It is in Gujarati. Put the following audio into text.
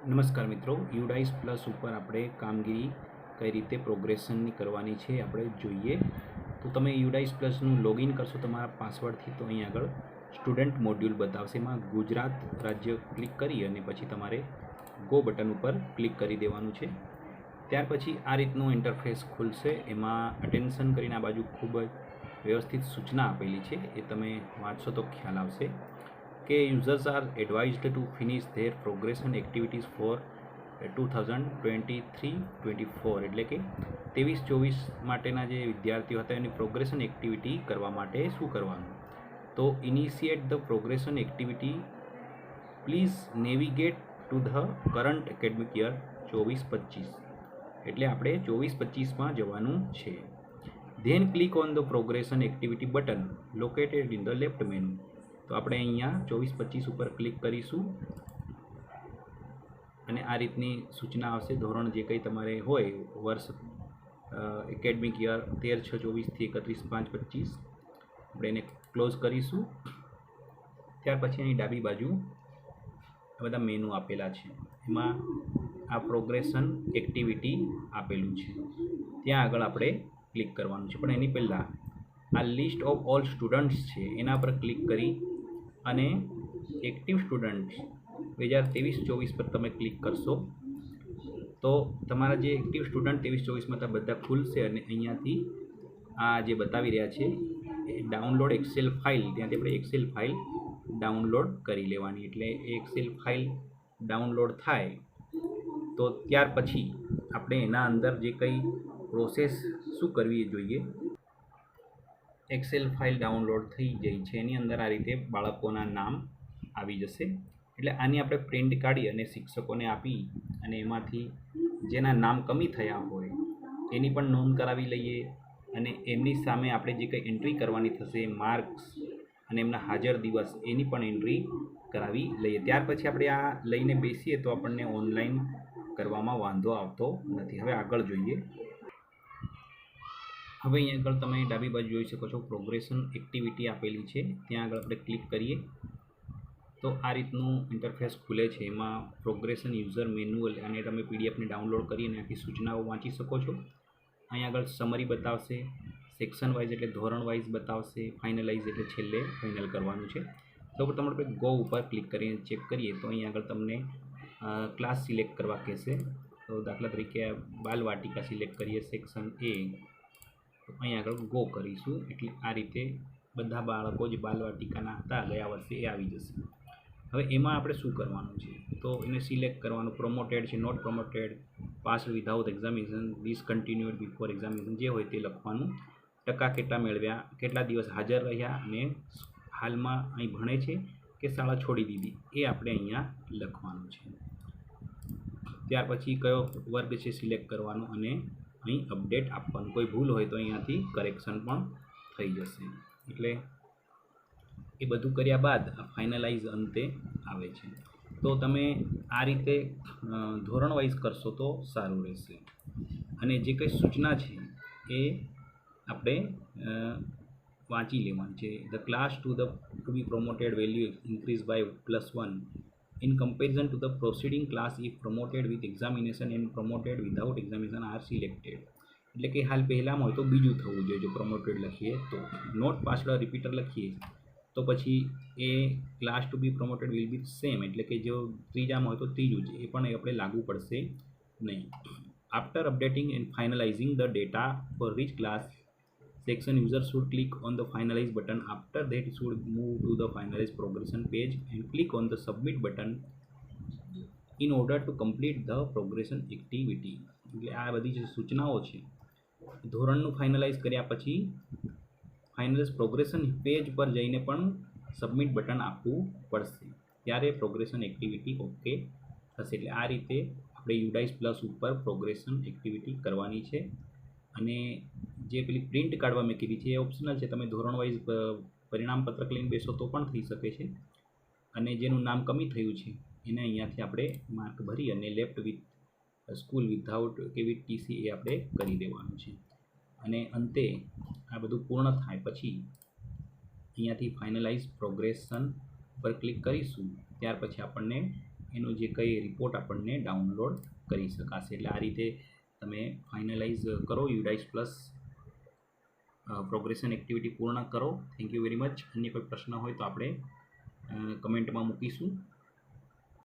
નમસ્કાર મિત્રો, યુડાઇસ પ્લસ ઉપર આપણે કામગીરી કઈ રીતે પ્રોગ્રેશનની કરવાની છે આપણે જોઈએ. તો તમે યુડાઇસ પ્લસનું લોગિન કરશો તમારા પાસવર્ડથી, તો અહીં આગળ સ્ટુડન્ટ મોડ્યુલ બતાવશે. એમાં ગુજરાત રાજ્ય ક્લિક કરી અને પછી તમારે ગો બટન ઉપર ક્લિક કરી દેવાનું છે. ત્યાર પછી આ રીતનું ઇન્ટરફેસ ખુલશે. એમાં અટેન્શન કરીને આ બાજુ ખૂબ જ વ્યવસ્થિત સૂચના આપેલી છે, એ તમે વાંચશો તો ખ્યાલ આવશે કે users are advised to finish their progression activities for 2023-24, એટલે કે 23-24 માટેના જે વિદ્યાર્થીઓ હતા એની પ્રોગ્રેશન એક્ટિવિટી કરવા માટે શું કરવાનું. તો initiate the progression activity, please navigate to the current academic year 24-25, એટલે આપણે 24-25માં જવાનું છે. Then click on the progression activity button located in the left menu. તો આપણે અહીંયા 24-25 ઉપર ક્લિક કરીશું અને આ રીતની સૂચના આવશે. ધોરણ જે કંઈ તમારે હોય, વર્ષ એકેડમિક યર 13/6/24 થી 31/5/25, આપણે એને ક્લોઝ કરીશું. ત્યાર પછી અહીં ડાબી બાજુ આ બધા મેનુ આપેલા છે, એમાં આ પ્રોગ્રેશન એક્ટિવિટી આપેલું છે, ત્યાં આગળ આપણે ક્લિક કરવાનું છે. પણ એની પહેલાં આ લિસ્ટ ઓફ ઓલ સ્ટુડન્ટ્સ છે એના પર ક્લિક કરી અને એક્ટિવ સ્ટુડન્ટ્સ 2023-24 પર તમે ક્લિક કરશો તો તમારા જે એક્ટિવ સ્ટુડન્ટ 23-24માં બધા ખુલશે. અને અહીંયાથી આ જે બતાવી રહ્યા છે એ ડાઉનલોડ એક્સેલ ફાઇલ, ત્યાંથી આપણે એક્સેલ ફાઇલ ડાઉનલોડ કરી લેવાની. એટલે એ એક્સેલ ફાઇલ ડાઉનલોડ થાય તો ત્યાર પછી આપણે એના અંદર જે કંઈ પ્રોસેસ શું કરવી જોઈએ. એક્સેલ ફાઇલ ડાઉનલોડ થઈ ગઈ છે, એની અંદર આ રીતે બાળકોના નામ આવી જશે. એટલે આની આપણે પ્રિન્ટ કાઢી અને શિક્ષકોને આપી અને એમાંથી જેના નામ કમી થયા હોય એની પણ નોંધ કરાવી લઈએ. અને એમની સામે આપણે જે કંઈ એન્ટ્રી કરવાની થશે, માર્ક્સ અને એમના હાજર દિવસ, એની પણ એન્ટ્રી કરાવી લઈએ. ત્યાર પછી આપણે આ લઈને બેસીએ તો આપણને ઓનલાઈન કરવામાં વાંધો આવતો નથી. હવે આગળ જોઈએ. હવે અહીં આગળ તમે ડાબી બાજુ જોઈ શકો છો પ્રોગ્રેશન એક્ટિવિટી આપેલી છે, ત્યાં આગળ આપણે ક્લિક કરીએ તો આ રીતનું ઇન્ટરફેસ ખુલે છે. એમાં પ્રોગ્રેશન યુઝર મેન્યુઅલ, અને તમે પીડીએફને ડાઉનલોડ કરીને આખી સૂચનાઓ વાંચી શકો છો. અહીં આગળ સમરી બતાવશે, સેક્શન વાઇઝ એટલે ધોરણ વાઇઝ બતાવશે, ફાઇનલાઇઝ એટલે છેલ્લે ફાઇનલ કરવાનું છે. તો તમારે ગો ઉપર ક્લિક કરીને ચેક કરીએ તો અહીં આગળ તમને ક્લાસ સિલેક્ટ કરવા કહેશે. તો દાખલા તરીકે બાલવાટિકા સિલેક્ટ કરીએ, સેક્શન એ, તો અહીં આગળ ગો કરીશું. એટલે આ રીતે બધા બાળકો જે બાલવાટિકાના હતા ગયા વર્ષે એ આવી જશે. હવે એમાં આપણે શું કરવાનું છે, તો એને સિલેક્ટ કરવાનું. પ્રોમોટેડ છે, not promoted, pass without examination, discontinued before examination, જે હોય તે લખવાનું. ટકા કેટલા મેળવ્યા, કેટલા દિવસ હાજર રહ્યા, અને હાલમાં અહીં ભણે છે કે શાળા છોડી દીધી, એ આપણે અહીંયા લખવાનું છે. ત્યાર પછી કયો વર્ગ છે સિલેક્ટ કરવાનો અને અહીં અપડેટ આપવાનું. કોઈ ભૂલ હોય તો અહીંયાથી કરેક્શન પણ થઈ જશે. એટલે એ બધું કર્યા બાદ ફાઇનલાઇઝ અંતે આવે છે. તો તમે આ રીતે ધોરણ વાઇઝ કરશો તો સારું રહેશે. અને જે કંઈ સૂચના છે એ આપણે વાંચી લેવાની છે. The class to be promoted value increase by +1 in comparison to the proceeding class if promoted with examination and promoted without examination are selected. એટલે કે હાલ પહેલાંમાં હોય તો બીજું થવું જોઈએ જો પ્રોમોટેડ લખીએ તો. નોટ પાછળ રિપીટર લખીએ તો પછી એ class to be promoted will be same, એટલે કે જો ત્રીજામાં હોય તો ત્રીજું જ, એ પણ આપણે લાગુ પડશે નહીં. After updating and finalizing the data for which class section, user should click on the finalize button. After that should move to the finalize progression page and click on the submit button in order to complete the progression activity. એટલે આ બધી જે સૂચનાઓ છે ધોરણનું ફાઇનલાઇઝ કર્યા પછી ફાઇનલાઇઝ પ્રોગ્રેશન પેજ પર જઈને પણ સબમિટ બટન આપવું પડશે, ત્યારે પ્રોગ્રેશન એક્ટિવિટી ઓકે થશે. એટલે આ રીતે આપણે યુડાઇસ પ્લસ ઉપર પ્રોગ્રેશન એક્ટિવિટી કરવાની છે. અને જે પેલી પ્રિન્ટ કાઢવા મેં કીધી છે એ ઓપ્શનલ છે, તમે ધોરણ વાઇઝ પરિણામ પત્રક લઈને બેસો તો પણ થઈ શકે છે. અને જેનું નામ કમી થયું છે એને અહીંયાથી આપણે માર્ક ભરી અને લેફ્ટ વિથ સ્કૂલ વિધાઉટ કે વિથ ટીસી એ આપણે કરી દેવાનું છે. અને અંતે આ બધું પૂર્ણ થાય પછી અહીંયાથી ફાઇનલાઇઝ પ્રોગ્રેશન પર ક્લિક કરીશું. ત્યાર પછી આપણને એનો જે કંઈ રિપોર્ટ આપણને ડાઉનલોડ કરી શકાશે. એટલે આ રીતે તમે ફાઇનલાઇઝ કરો યુડાઇસ પ્લસ પ્રોગ્રેશન એક્ટિવિટી પૂર્ણ કરો. Thank you very much. અન્ય કોઈ પ્રશ્ન હોય તો આપણે કમેન્ટમાં મૂકીશું.